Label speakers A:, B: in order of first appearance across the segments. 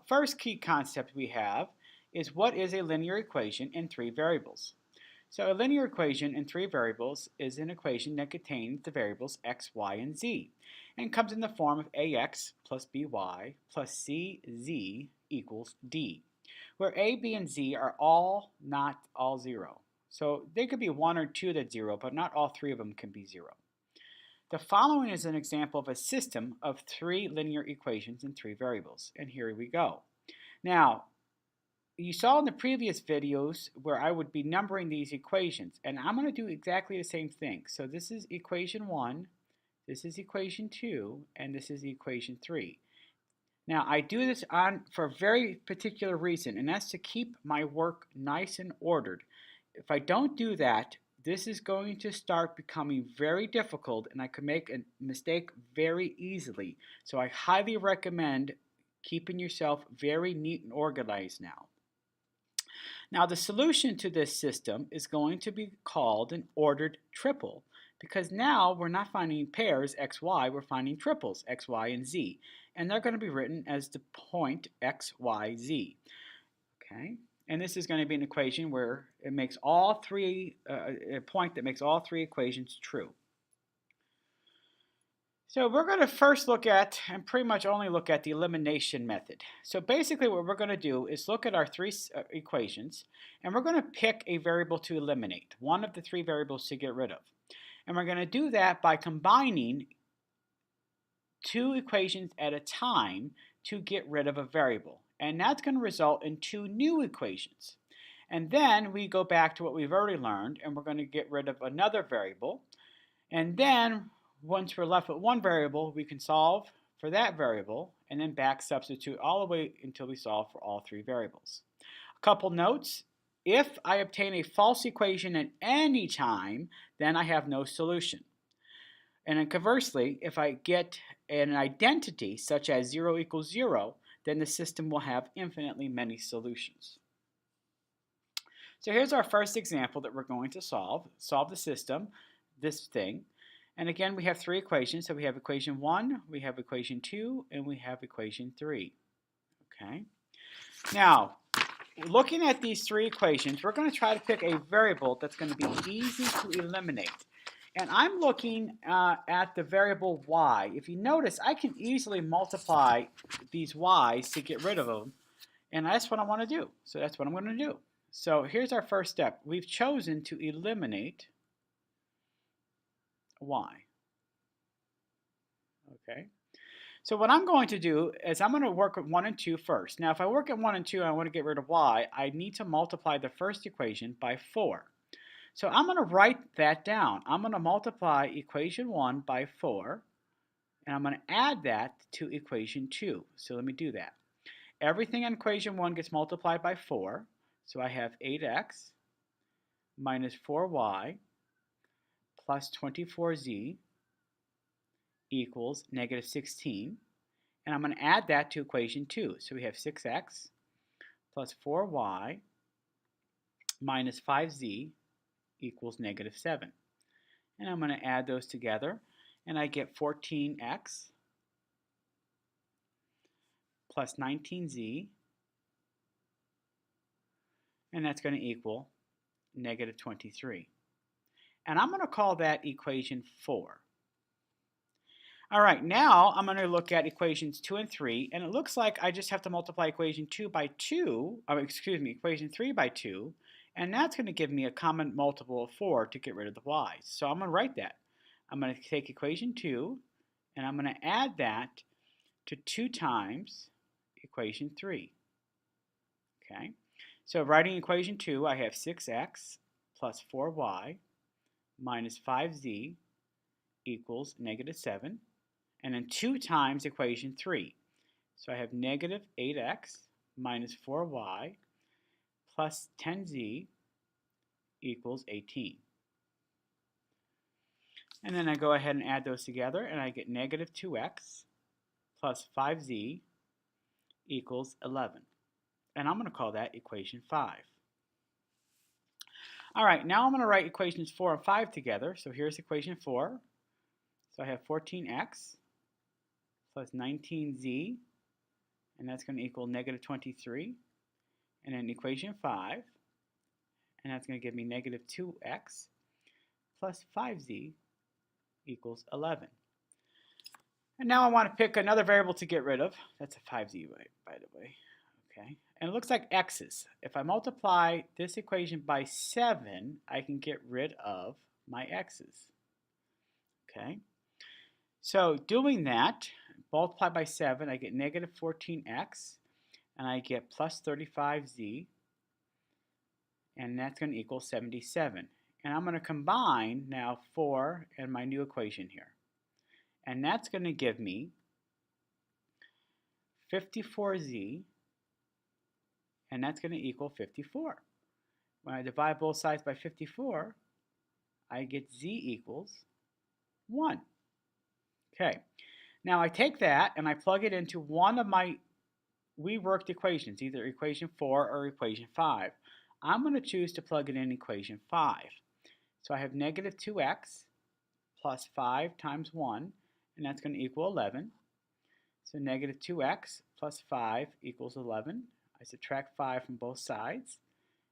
A: first key concept we have is what is a linear equation in three variables. So a linear equation in three variables is an equation that contains the variables x, y, and z, and comes in the form of ax plus by plus cz equals d, where a, b, and z are all not all zero. So they could be one or two that's zero, but not all three of them can be zero. The following is an example of a system of three linear equations in three variables, and here we go. Now, you saw in the previous videos where I would be numbering these equations, and I'm going to do exactly the same thing. So this is equation 1, this is equation 2, and this is equation 3. Now, I do this for a very particular reason, and that's to keep my work nice and ordered. If I don't do that, this is going to start becoming very difficult, and I could make a mistake very easily. So I highly recommend keeping yourself very neat and organized now. Now, the solution to this system is going to be called an ordered triple, because now we're not finding pairs x, y, we're finding triples x, y, and z. And they're going to be written as the point x, y, z. Okay? And this is going to be an equation where it makes all three, a point that makes all three equations true. So we're going to first look at, and pretty much only look at, the elimination method. So basically what we're going to do is look at our three equations, and we're going to pick a variable to eliminate, one of the three variables to get rid of. And we're going to do that by combining two equations at a time to get rid of a variable. And that's going to result in two new equations. And then we go back to what we've already learned, and we're going to get rid of another variable. And then once we're left with one variable, we can solve for that variable and then back substitute all the way until we solve for all three variables. A couple notes. If I obtain a false equation at any time, then I have no solution. And then conversely, if I get an identity such as 0 equals 0, then the system will have infinitely many solutions. So here's our first example that we're going to solve. Solve the system, this thing. And again, we have three equations. So we have equation 1, we have equation 2, and we have equation 3. Okay. Now, looking at these three equations, we're going to try to pick a variable that's going to be easy to eliminate. And I'm looking at the variable y. If you notice, I can easily multiply these y's to get rid of them. And that's what I want to do. So that's what I'm going to do. So here's our first step. We've chosen to eliminate y. Okay. So what I'm going to do is I'm going to work with 1 and 2 first. Now if I work at 1 and 2 and I want to get rid of y, I need to multiply the first equation by 4. So I'm going to write that down. I'm going to multiply equation 1 by 4, and I'm going to add that to equation 2. So let me do that. Everything in equation 1 gets multiplied by 4. So I have 8x minus 4y plus 24z equals negative 16. And I'm going to add that to equation 2. So we have 6x plus 4y minus 5z equals negative 7. And I'm going to add those together, and I get 14x plus 19z, and that's going to equal negative 23. And I'm going to call that equation 4. All right, now I'm going to look at equations 2 and 3, and it looks like I just have to multiply equation 2 by 2, equation 3 by 2, and that's going to give me a common multiple of 4 to get rid of the y's. So I'm going to write that. I'm going to take equation 2, and I'm going to add that to 2 times equation 3. Okay, so writing equation 2, I have 6x plus 4y minus 5z equals negative 7. And then 2 times equation 3. So I have negative 8x minus 4y plus 10z equals 18. And then I go ahead and add those together, and I get negative 2x plus 5z equals 11. And I'm going to call that equation 5. All right, now I'm going to write equations 4 and 5 together. So here's equation 4. So I have 14x plus 19z and that's going to equal negative 23. And then equation 5, and that's going to give me negative 2x plus 5z equals 11. And now I want to pick another variable to get rid of. That's a 5z, by the way. Okay. And it looks like x's. If I multiply this equation by 7, I can get rid of my x's. Okay. So doing that, multiply by 7, I get negative 14x, and I get plus 35z, and that's going to equal 77. And I'm going to combine now 4 and my new equation here. And that's going to give me 54z, and that's going to equal 54. When I divide both sides by 54, I get z equals 1. Okay, now I take that and I plug it into one of my reworked equations, either equation 4 or equation 5. I'm going to choose to plug it in equation 5. So I have negative 2x plus 5 times 1, and that's going to equal 11. So negative 2x plus 5 equals 11. I subtract 5 from both sides.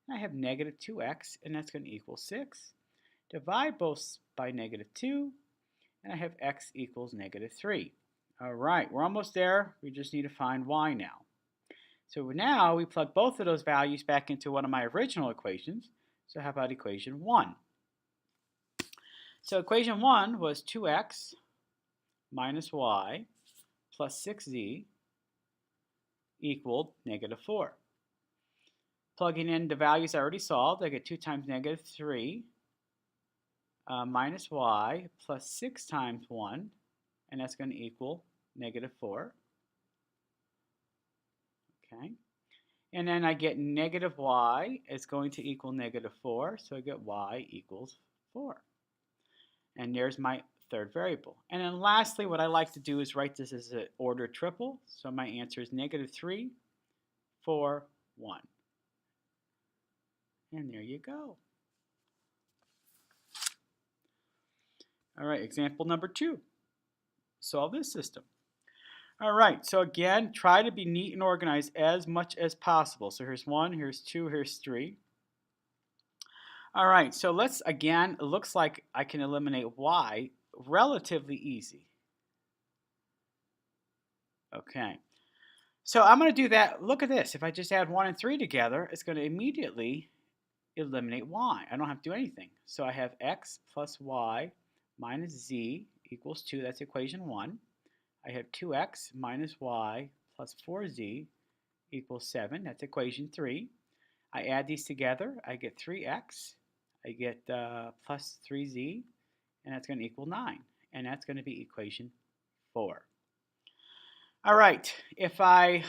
A: And I have negative 2x, and that's going to equal 6. Divide both by negative 2, and I have x equals negative 3. All right, we're almost there. We just need to find y now. So now we plug both of those values back into one of my original equations. So how about equation 1? So equation 1 was 2x minus y plus 6z equaled negative 4. Plugging in the values I already solved, I get 2 times negative 3 minus y plus 6 times 1, and that's going to equal negative 4. Okay. And then I get negative y is going to equal negative 4, so I get y equals 4. And there's my third variable. And then lastly, what I like to do is write this as an ordered triple. So my answer is negative 3, 4, 1. And there you go. All right, example number 2. Solve this system. All right, so again, try to be neat and organized as much as possible. So here's 1, here's 2, here's 3. All right, so let's, again, it looks like I can eliminate y relatively easy. Okay, so I'm going to do that. Look at this. If I just add 1 and 3 together, it's going to immediately eliminate y. I don't have to do anything. So I have x plus y minus z equals 2. That's equation 1. I have 2x minus y plus 4z equals 7. That's equation 3. I add these together. I get 3x. I get plus 3z, and that's going to equal 9. And that's going to be equation 4. All right. If I,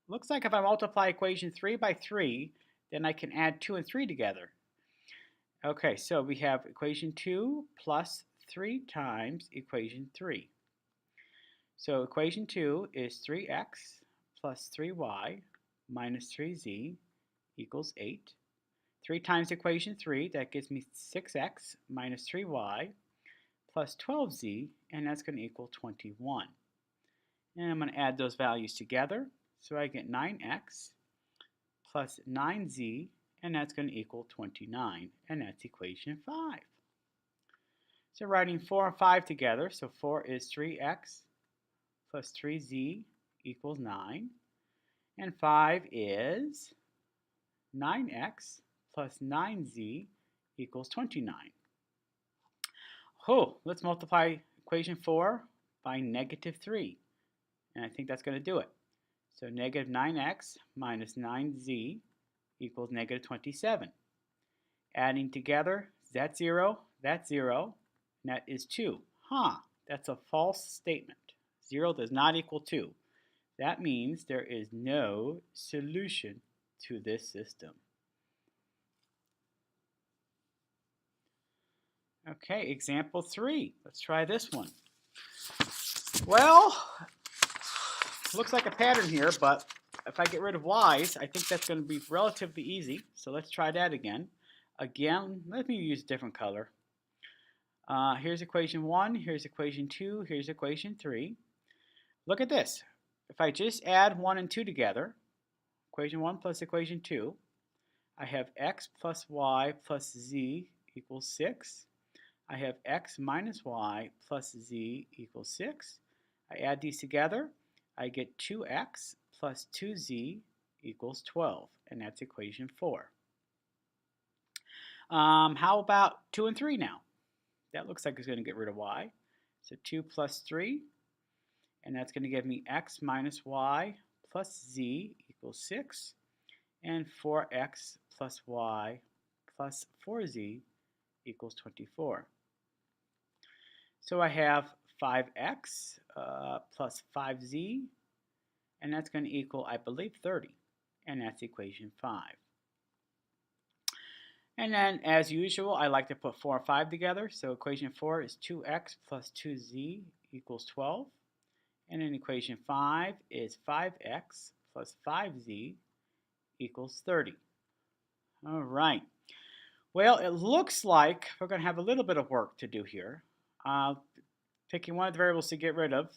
A: looks like if I multiply equation 3 by 3, then I can add 2 and 3 together. Okay, so we have equation 2 plus 3 times equation 3. So equation 2 is 3x plus 3y minus 3z equals 8. 3 times equation 3, that gives me 6x minus 3y plus 12z, and that's going to equal 21. And I'm going to add those values together. So I get 9x plus 9z, and that's going to equal 29, and that's equation 5. So writing 4 and 5 together, so 4 is 3x plus 3z equals 9, and 5 is 9x plus 9z equals 29. Oh, let's multiply equation 4 by negative 3, and I think that's going to do it. So negative 9x minus 9z equals negative 27. Adding together, that's 0, and that is 2. That's a false statement. 0 does not equal 2. That means there is no solution to this system. Okay, example 3. Let's try this one. Well, looks like a pattern here, but if I get rid of y's, I think that's going to be relatively easy. So let's try that again. Again, let me use a different color. Here's equation 1, here's equation 2, here's equation 3. Look at this. if I just add 1 and 2 together, equation 1 plus equation 2, I have x plus y plus z equals 6. I have x minus y plus z equals 6. I add these together, I get 2x plus 2z equals 12, and that's equation 4. How about 2 and 3 now? That looks like it's going to get rid of y. So 2 plus 3, and that's going to give me x minus y plus z equals 6, and 4x plus y plus 4z equals 24. So I have 5x plus 5z, and that's going to equal, I believe, 30, and that's equation 5. And then, as usual, I like to put 4 and 5 together. So equation 4 is 2x plus 2z equals 12. And then equation 5 is 5x plus 5z equals 30. All right. Well, it looks like we're going to have a little bit of work to do here. Picking one of the variables to get rid of.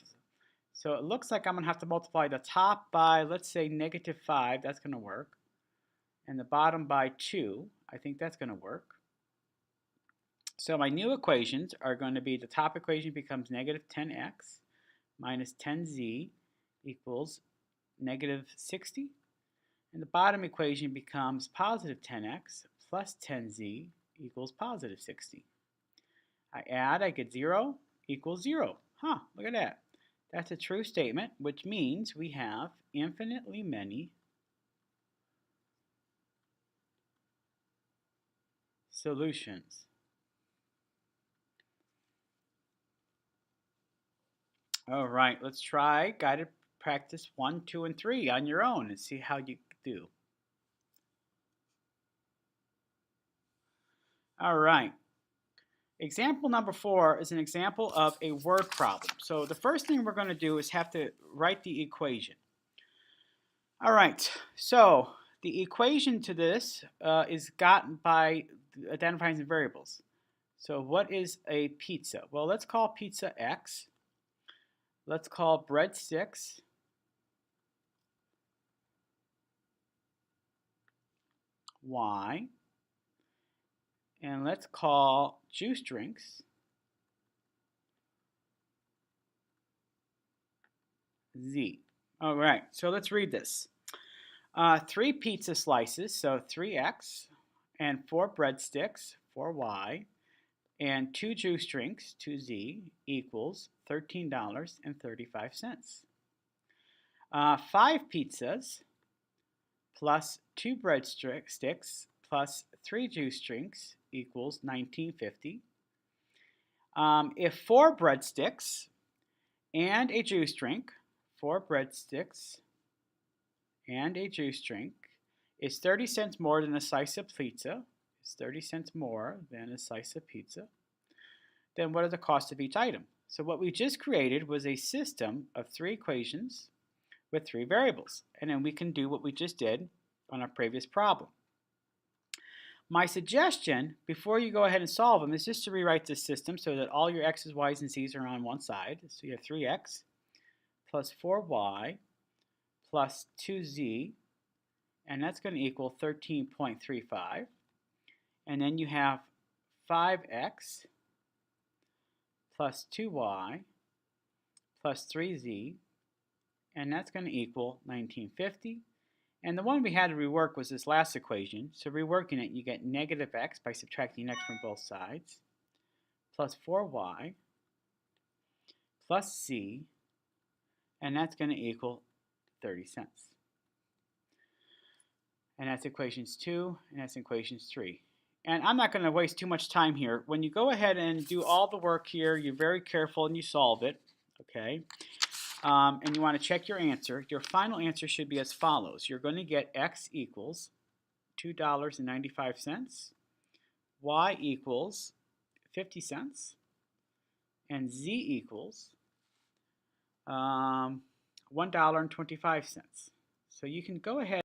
A: So it looks like I'm going to have to multiply the top by, let's say, -5. That's going to work. And the bottom by 2. I think that's going to work. So my new equations are going to be, the top equation becomes -10x minus 10z equals -60. And the bottom equation becomes +10x plus 10z equals +60. I add, I get 0 equals 0. Huh, look at that. That's a true statement, which means we have infinitely many solutions. All right, let's try guided practice 1, 2, and 3 on your own and see how you do. All right. Example number 4 is an example of a word problem. So the first thing we're going to do is have to write the equation. All right, so the equation to this is gotten by identifying some variables. So what is a pizza? Well, let's call pizza X. Let's call breadsticks Y. And let's call juice drinks Z. All right, so let's read this. 3 pizza slices, so 3x, and 4 breadsticks, 4y, and 2 juice drinks, 2z, equals $13.35. 5 pizzas plus 2 breadsticks plus 3 juice drinks equals $19.50. If 4 breadsticks and a juice drink, 4 breadsticks and a juice drink is 30 cents more than a slice of pizza, is 30 cents more than a slice of pizza, then what are the costs of each item? So what we just created was a system of 3 equations with 3 variables, and then we can do what we just did on our previous problem. My suggestion, before you go ahead and solve them, is just to rewrite this system so that all your x's, y's, and z's are on one side. So you have 3x plus 4y plus 2z, and that's going to equal 13.35. And then you have 5x plus 2y plus 3z, and that's going to equal 1950. And the one we had to rework was this last equation. So reworking it, you get -x by subtracting x from both sides, plus 4y plus z, and that's going to equal 30 cents. And that's equations 2, and that's equations 3. And I'm not going to waste too much time here. When you go ahead and do all the work here, you're very careful and you solve it, okay? And you want to check your answer. Your final answer should be as follows. You're going to get x equals $2.95, y equals 50 cents, and z equals $1.25. So you can go ahead